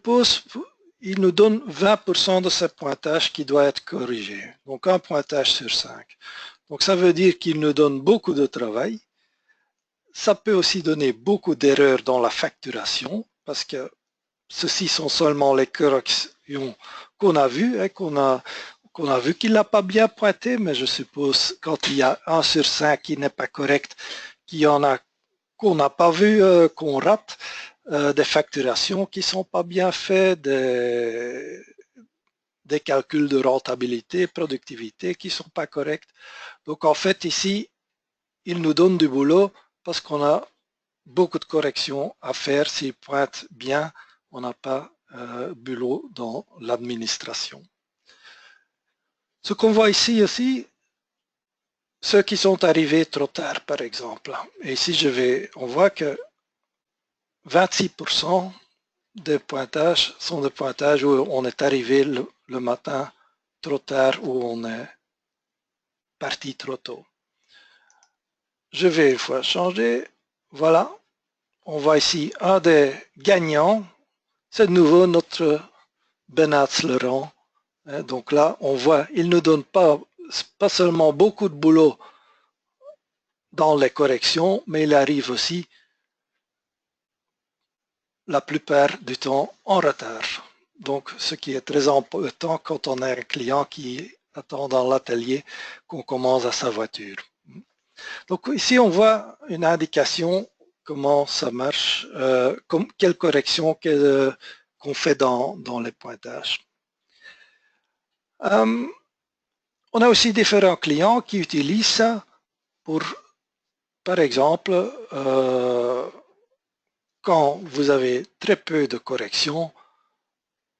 donne 20% de ce pointage qui doit être corrigé. Donc un pointage sur 5. Donc ça veut dire qu'il nous donne beaucoup de travail. Ça peut aussi donner beaucoup d'erreurs dans la facturation parce que ceci sont seulement les corrections qu'on a vues, hein, qu'on a vu qu'il n'a pas bien pointé, mais je suppose quand il y a 1 sur 5 qui n'est pas correct, qu'il y en a qu'on n'a pas vu, qu'on rate, des facturations qui ne sont pas bien faites, des calculs de rentabilité, productivité qui ne sont pas corrects. Donc en fait ici, il nous donne du boulot parce qu'on a beaucoup de corrections à faire. S'il pointe bien, on n'a pas boulot dans l'administration. Ce qu'on voit ici aussi, ceux qui sont arrivés trop tard par exemple. Et ici on voit que 26% des pointages sont des pointages où on est arrivé le matin trop tard, où on est parti trop tôt. Je vais une fois changer. Voilà. On voit ici un des gagnants. C'est de nouveau notre Benatz Laurent. Donc là, on voit, il ne nous donne pas seulement beaucoup de boulot dans les corrections, mais il arrive aussi la plupart du temps en retard. Donc, ce qui est très important quand on a un client qui attend dans l'atelier qu'on commence à sa voiture. Donc ici, on voit une indication comment ça marche, quelle correction qu'on fait dans les pointages. On a aussi différents clients qui utilisent ça pour, par exemple, quand vous avez très peu de corrections,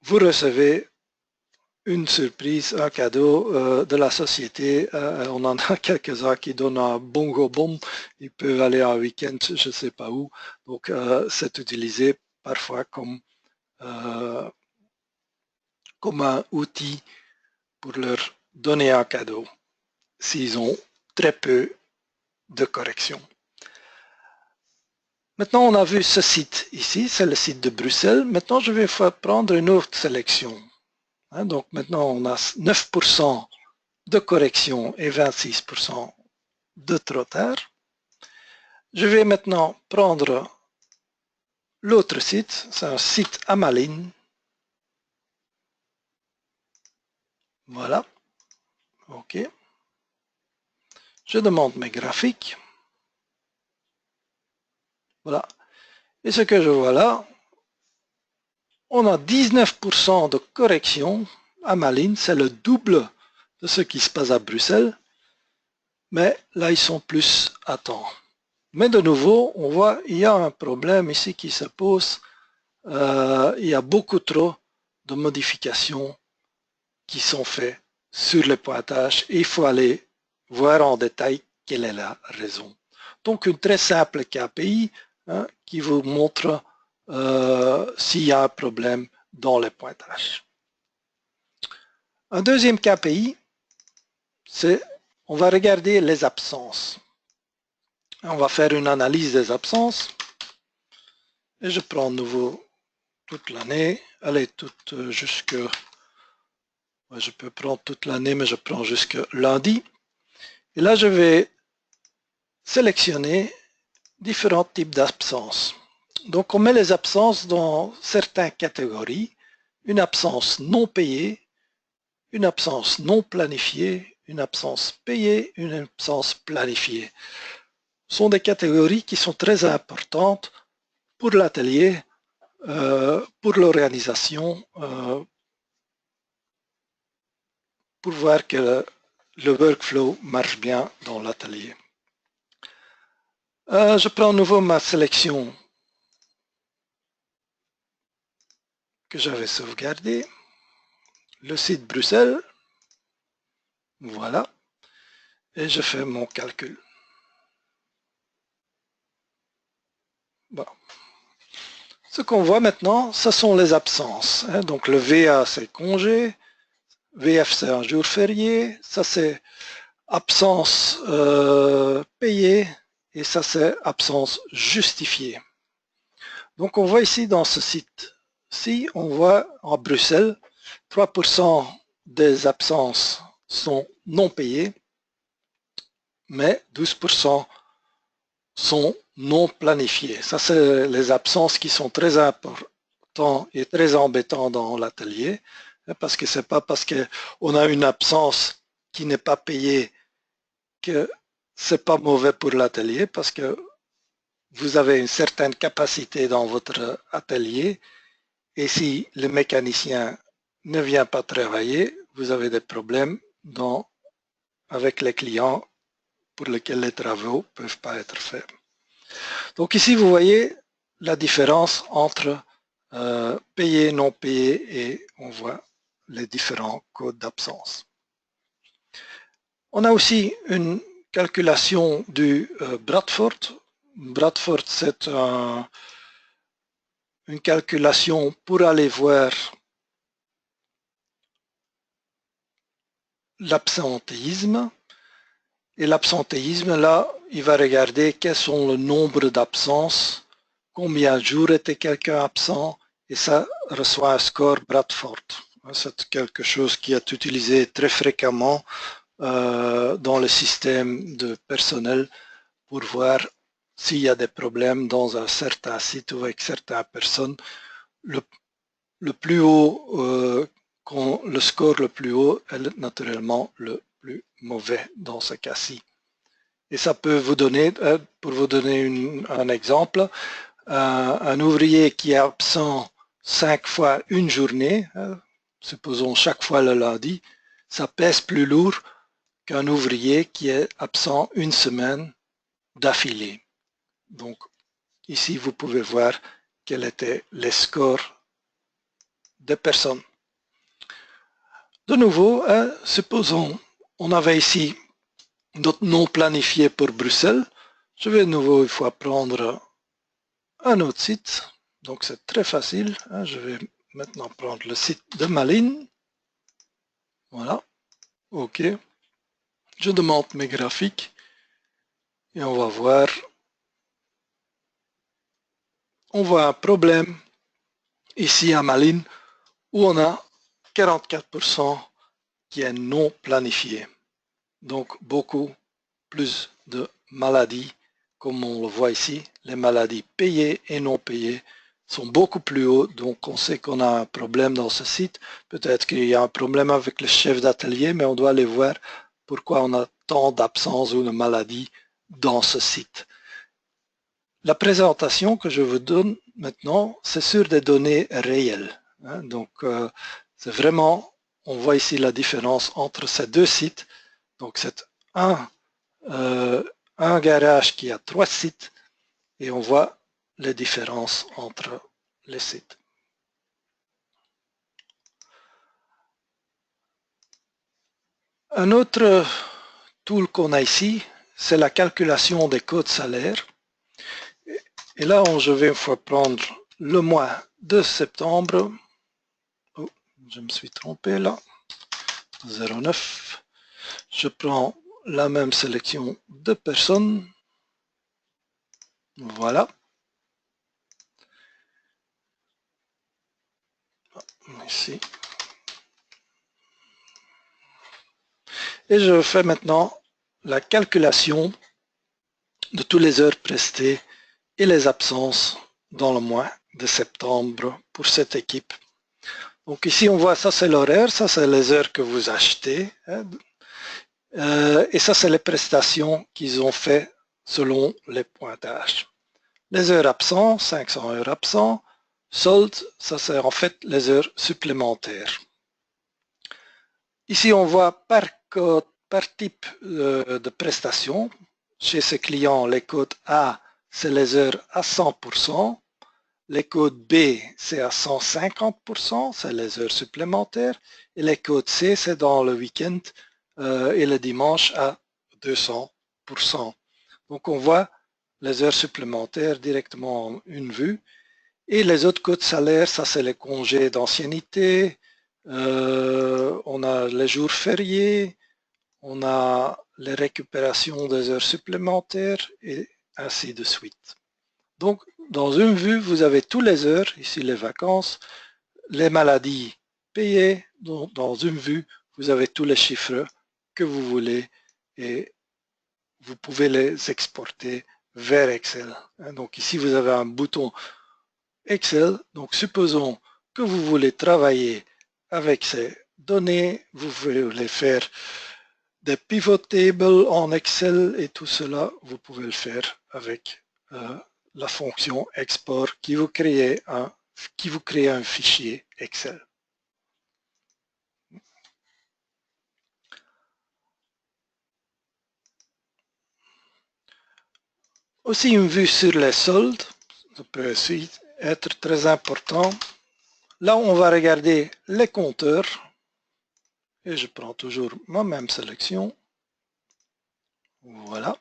vous recevez une surprise, un cadeau de la société. On en a quelques-uns qui donnent un bongo bomb. Ils peuvent aller en week-end, je ne sais pas où. Donc, c'est utilisé parfois comme un outil pour leur donner un cadeau s'ils ont très peu de corrections. Maintenant, on a vu ce site ici, c'est le site de Bruxelles. Maintenant, je vais prendre une autre sélection. Donc maintenant, on a 9% de correction et 26% de trop tard. Je vais maintenant prendre l'autre site, c'est un site Amaline. Voilà. OK. Je demande mes graphiques. Voilà. Et ce que je vois là, on a 19% de correction. Amaline, c'est le double de ce qui se passe à Bruxelles. Mais là, ils sont plus à temps. Mais de nouveau, on voit il y a un problème ici qui se pose. Il y a beaucoup trop de modifications qui sont faites sur le pointage et il faut aller voir en détail quelle est la raison. Donc une très simple KPI qui vous montre s'il y a un problème dans le pointage. Un deuxième KPI, c'est on va regarder les absences. On va faire une analyse des absences. Et je prends de nouveau toute l'année. Allez, jusque... Je peux prendre toute l'année, mais je prends jusque lundi. Et là, je vais sélectionner différents types d'absences. Donc, on met les absences dans certaines catégories. Une absence non payée, une absence non planifiée, une absence payée, une absence planifiée. Ce sont des catégories qui sont très importantes pour l'atelier, pour l'organisation, pour voir que le workflow marche bien dans l'atelier. Je prends à nouveau ma sélection que j'avais sauvegardée, le site Bruxelles, voilà, et je fais mon calcul. Bon. Ce qu'on voit maintenant, ce sont les absences. Donc le VA c'est congé, VF c'est un jour férié, ça c'est absence payée et ça c'est absence justifiée. Donc on voit ici dans ce site-ci, on voit en Bruxelles, 3% des absences sont non payées, mais 12% sont non planifiées. Ça c'est les absences qui sont très importantes et très embêtantes dans l'atelier, parce que c'est pas parce qu'on a une absence qui n'est pas payée que c'est pas mauvais pour l'atelier, parce que vous avez une certaine capacité dans votre atelier et si le mécanicien ne vient pas travailler, vous avez des problèmes avec les clients pour lesquels les travaux ne peuvent pas être faits. Donc ici, vous voyez la différence entre payé, non payé et on voit les différents codes d'absence. On a aussi une calculation du Bradford. Bradford, c'est une calculation pour aller voir l'absentéisme. Et l'absentéisme, là, il va regarder quels sont le nombre d'absences, combien de jours était quelqu'un absent, et ça reçoit un score Bradford. C'est quelque chose qui est utilisé très fréquemment dans le système de personnel pour voir s'il y a des problèmes dans un certain site ou avec certaines personnes. Le plus haut, le score le plus haut est naturellement le plus mauvais dans ce cas-ci. Et ça peut vous donner, pour vous donner un exemple, un ouvrier qui est absent 5 fois une journée, supposons chaque fois le lundi, ça pèse plus lourd qu'un ouvrier qui est absent une semaine d'affilée. Donc ici, vous pouvez voir quels étaient les scores des personnes. De nouveau, supposons on avait ici notre non planifié pour Bruxelles. Je vais de nouveau une fois prendre un autre site. Donc c'est très facile. Je vais maintenant prendre le site de Malines. Voilà. OK. Je demande mes graphiques et on va voir. On voit un problème ici à Malines où on a 44% qui est non planifié. Donc beaucoup plus de maladies, comme on le voit ici. Les maladies payées et non payées sont beaucoup plus hauts, donc on sait qu'on a un problème dans ce site. Peut-être qu'il y a un problème avec le chef d'atelier, mais on doit aller voir pourquoi on a tant d'absences ou de maladies dans ce site. La présentation que je vous donne maintenant, c'est sur des données réelles. Donc, c'est vraiment, on voit ici la différence entre ces deux sites. Donc, c'est un garage qui a 3 sites et on voit les différences entre les sites. Un autre tool qu'on a ici, c'est la calculation des codes salaires. Et là, je vais une fois prendre le mois de septembre. Oh, je me suis trompé là. 09. Je prends la même sélection de personnes. Voilà. ici. Et je fais maintenant la calculation de toutes les heures prestées et les absences dans le mois de septembre pour cette équipe. Donc ici on voit ça c'est l'horaire, ça c'est les heures que vous achetez. Et ça c'est les prestations qu'ils ont fait selon les pointages. Les heures absents, 500 heures absents. Solde, ça c'est en fait les heures supplémentaires. Ici on voit par code, par type de prestation. Chez ce client, les codes A, c'est les heures à 100%. Les codes B, c'est à 150%, c'est les heures supplémentaires. Et les codes C, c'est dans le week-end et le dimanche à 200%. Donc on voit les heures supplémentaires directement en une vue. Et les autres codes salaires, ça c'est les congés d'ancienneté, on a les jours fériés, on a les récupérations des heures supplémentaires et ainsi de suite. Donc, dans une vue, vous avez toutes les heures, ici les vacances, les maladies payées. Donc, dans une vue, vous avez tous les chiffres que vous voulez et vous pouvez les exporter vers Excel. Donc ici, vous avez un bouton Excel. Donc, supposons que vous voulez travailler avec ces données, vous voulez faire des pivot tables en Excel et tout cela, vous pouvez le faire avec la fonction export qui vous crée un fichier Excel. Aussi une vue sur les soldes, ça peut aussi être très important. Là, on va regarder les compteurs et je prends toujours ma même sélection. Voilà.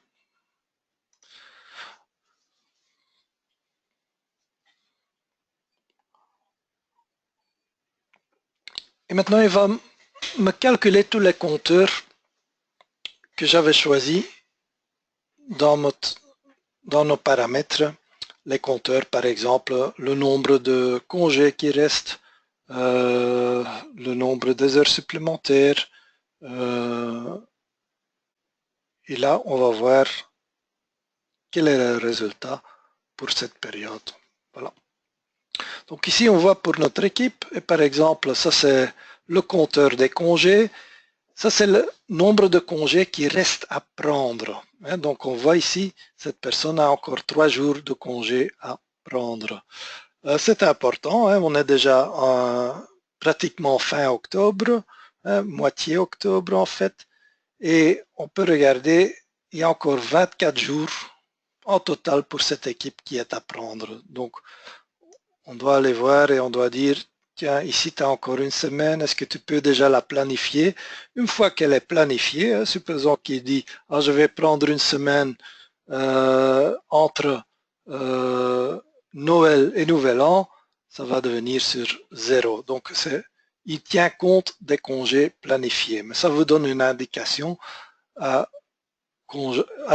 Et maintenant, il va me calculer tous les compteurs que j'avais choisis dans nos paramètres. Les compteurs, par exemple, le nombre de congés qui restent, le nombre des heures supplémentaires. Et là, on va voir quel est le résultat pour cette période. Voilà. Donc ici, on voit pour notre équipe, et par exemple, ça c'est le compteur des congés. Ça, c'est le nombre de congés qui restent à prendre. Donc, on voit ici, cette personne a encore 3 jours de congés à prendre. C'est important, on est déjà pratiquement fin octobre, moitié octobre en fait, et on peut regarder, il y a encore 24 jours en total pour cette équipe qui est à prendre. Donc, on doit aller voir et on doit dire, tiens, ici tu as encore une semaine, est-ce que tu peux déjà la planifier? Une fois qu'elle est planifiée, supposons qu'il dit, ah, je vais prendre une semaine entre Noël et Nouvel An, ça va devenir sur 0. Donc, il tient compte des congés planifiés. Mais ça vous donne une indication à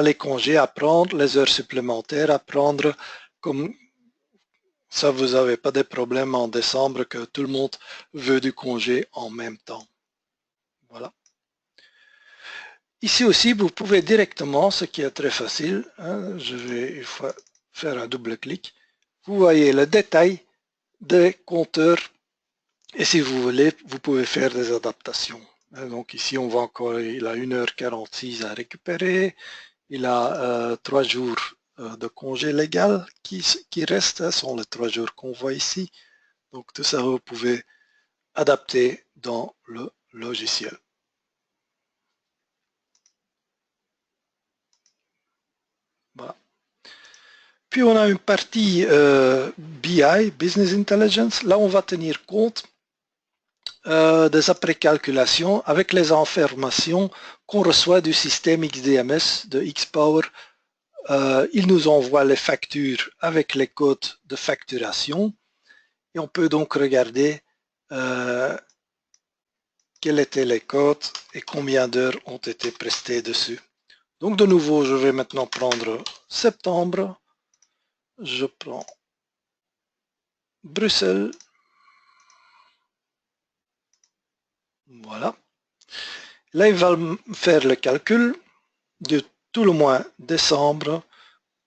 les congés à prendre, les heures supplémentaires à prendre, comme ça vous n'avez pas de problème en décembre que tout le monde veut du congé en même temps. Voilà. Ici aussi, vous pouvez directement, ce qui est très facile, je vais une fois faire un double clic, vous voyez le détail des compteurs et si vous voulez, vous pouvez faire des adaptations. Donc ici, on voit encore, il a 1h46 à récupérer, il a 3 jours de congé légal qui restent, sont les 3 jours qu'on voit ici. Donc tout ça, vous pouvez adapter dans le logiciel. Voilà. Puis on a une partie BI, Business Intelligence. Là, on va tenir compte des après-calculations avec les informations qu'on reçoit du système XDMS de Xpower. Il nous envoie les factures avec les codes de facturation et on peut donc regarder quels étaient les codes et combien d'heures ont été prestées dessus. Donc de nouveau, je vais maintenant prendre septembre. Je prends Bruxelles. Voilà. Là, il va faire le calcul de tout le mois décembre,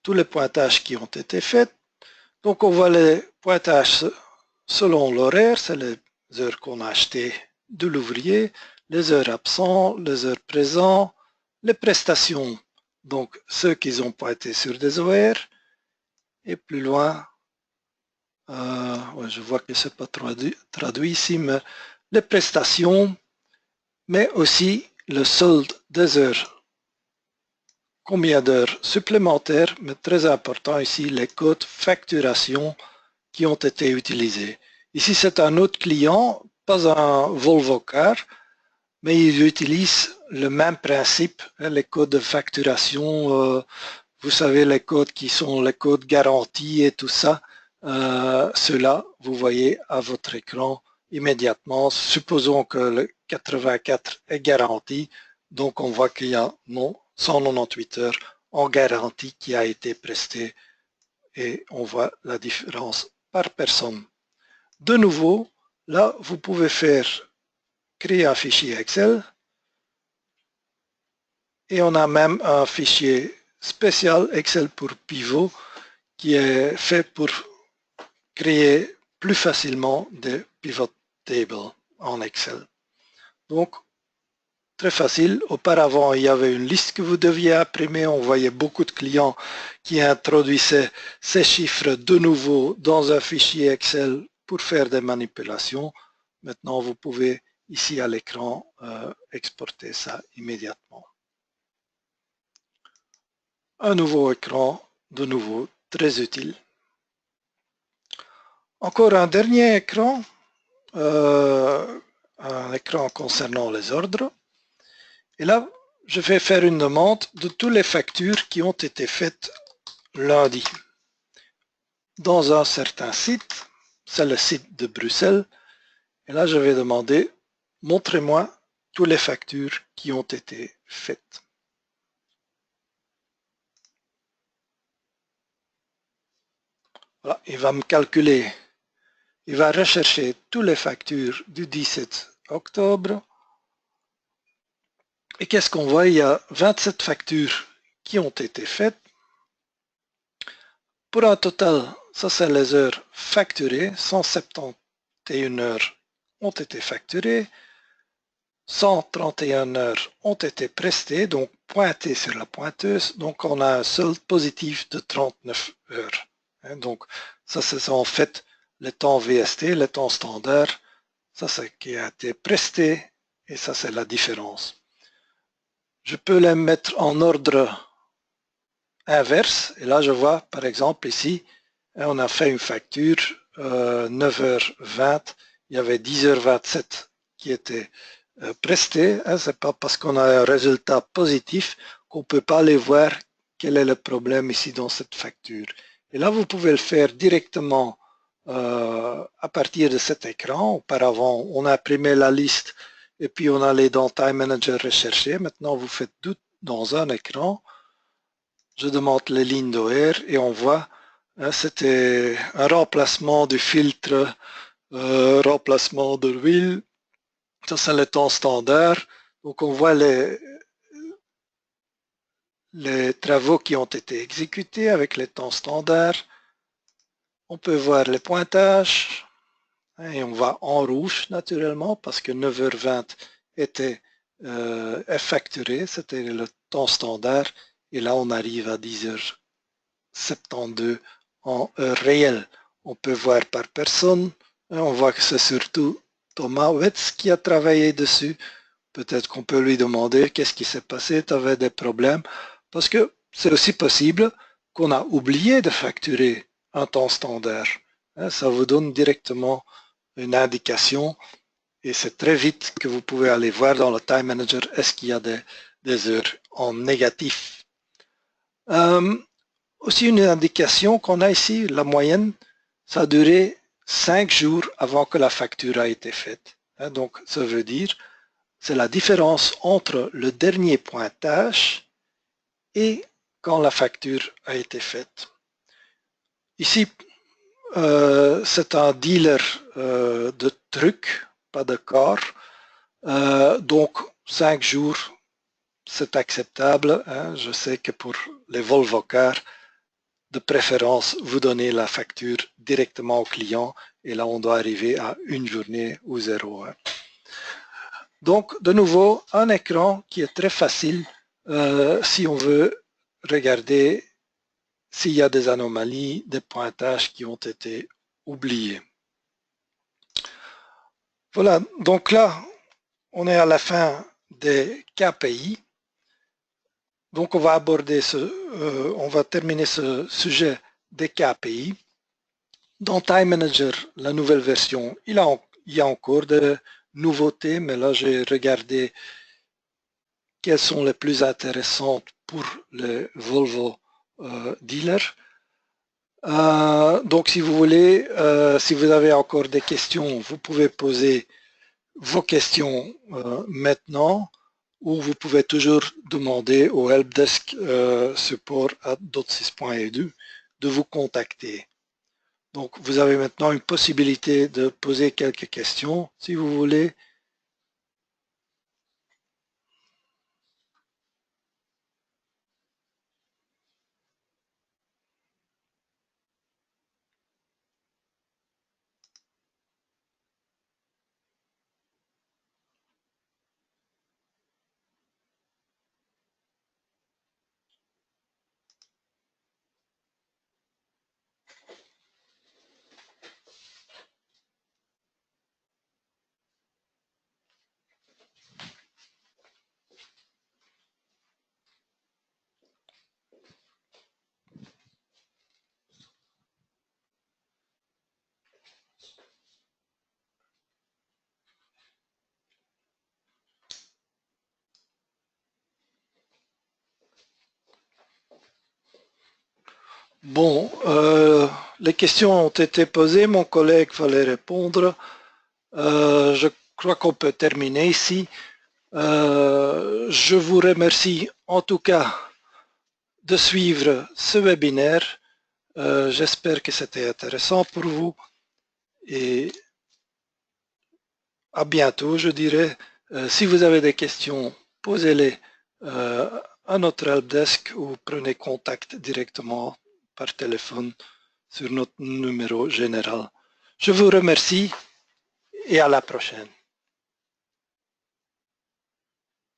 tous les pointages qui ont été faits. Donc, on voit les pointages selon l'horaire, c'est les heures qu'on a achetées de l'ouvrier, les heures absentes, les heures présentes, les prestations, donc ceux qui ont pointé sur des OR, et plus loin, ouais, je vois que c'est pas traduit ici, mais les prestations, mais aussi le solde des heures. Combien d'heures supplémentaires, mais très important ici, les codes facturation qui ont été utilisés. Ici, c'est un autre client, pas un Volvo Car, mais il utilise le même principe, les codes de facturation, vous savez, les codes qui sont les codes garantis et tout ça, ceux-là, vous voyez à votre écran immédiatement. Supposons que le 84 est garanti, donc on voit qu'il y a 198 heures en garantie qui a été prestée et on voit la différence par personne. De nouveau, là, vous pouvez créer un fichier Excel et on a même un fichier spécial Excel pour pivot qui est fait pour créer plus facilement des pivot tables en Excel. Donc, très facile. Auparavant, il y avait une liste que vous deviez imprimer. On voyait beaucoup de clients qui introduisaient ces chiffres de nouveau dans un fichier Excel pour faire des manipulations. Maintenant, vous pouvez ici à l'écran exporter ça immédiatement. Un nouveau écran, de nouveau, très utile. Encore un dernier écran, un écran concernant les ordres. Et là, je vais faire une demande de toutes les factures qui ont été faites lundi. Dans un certain site, c'est le site de Bruxelles, et là je vais demander, montrez-moi toutes les factures qui ont été faites. Voilà, il va me calculer, il va rechercher toutes les factures du 17 octobre. Et qu'est-ce qu'on voit? Il y a 27 factures qui ont été faites. Pour un total, ça c'est les heures facturées, 171 heures ont été facturées, 131 heures ont été prestées, donc pointées sur la pointeuse, donc on a un solde positif de 39 heures. Donc ça c'est en fait le temps VST, le temps standard, ça c'est qui a été presté et ça c'est la différence. Je peux les mettre en ordre inverse, et là je vois par exemple ici, on a fait une facture 9h20, il y avait 10h27 qui était presté, c'est pas parce qu'on a un résultat positif qu'on ne peut pas aller voir quel est le problème ici dans cette facture. Et là vous pouvez le faire directement à partir de cet écran. Auparavant on imprimait la liste et puis on allait dans Time Manager rechercher. Maintenant vous faites tout dans un écran. Je demande les lignes d'OR et on voit, c'était un remplacement du filtre, remplacement de l'huile. Ça, c'est le temps standard. Donc, on voit les travaux qui ont été exécutés avec les temps standards. On peut voir les pointages. Et on va en rouge, naturellement, parce que 9h20 était facturé. C'était le temps standard. Et là, on arrive à 10h72 en heure réelle. On peut voir par personne. On voit que c'est surtout Thomas Wetz qui a travaillé dessus. Peut-être qu'on peut lui demander qu'est-ce qui s'est passé, tu avais des problèmes. Parce que c'est aussi possible qu'on a oublié de facturer un temps standard. Ça vous donne directement une indication et c'est très vite que vous pouvez aller voir dans le Time Manager est-ce qu'il y a des heures en négatif. Aussi une indication qu'on a ici, la moyenne, ça a duré 5 jours avant que la facture a été faite. Donc ça veut dire c'est la différence entre le dernier pointage et quand la facture a été faite. Ici, c'est un dealer de trucs, pas de corps. Donc 5 jours, c'est acceptable. Hein. Je sais que pour les vols Vocar, de préférence, vous donnez la facture directement au client et là, on doit arriver à une journée ou 0. Hein. Donc, de nouveau, un écran qui est très facile si on veut regarder s'il y a des anomalies, des pointages qui ont été oubliés. Voilà, donc là, on est à la fin des KPI. Donc, on va aborder on va terminer ce sujet des KPI. Dans Time Manager, la nouvelle version, il y a encore des nouveautés, mais là, j'ai regardé quelles sont les plus intéressantes pour les Volvo dealers. Donc, si vous voulez, si vous avez encore des questions, vous pouvez poser vos questions maintenant ou vous pouvez toujours demander au helpdesk support@dot6.edu de vous contacter. Donc, vous avez maintenant une possibilité de poser quelques questions si vous voulez. Bon, les questions ont été posées, mon collègue fallait répondre. Je crois qu'on peut terminer ici. Je vous remercie en tout cas de suivre ce webinaire. J'espère que c'était intéressant pour vous et à bientôt, je dirais. Si vous avez des questions, posez-les à notre helpdesk ou prenez contact directement par téléphone sur notre numéro général. Je vous remercie et à la prochaine.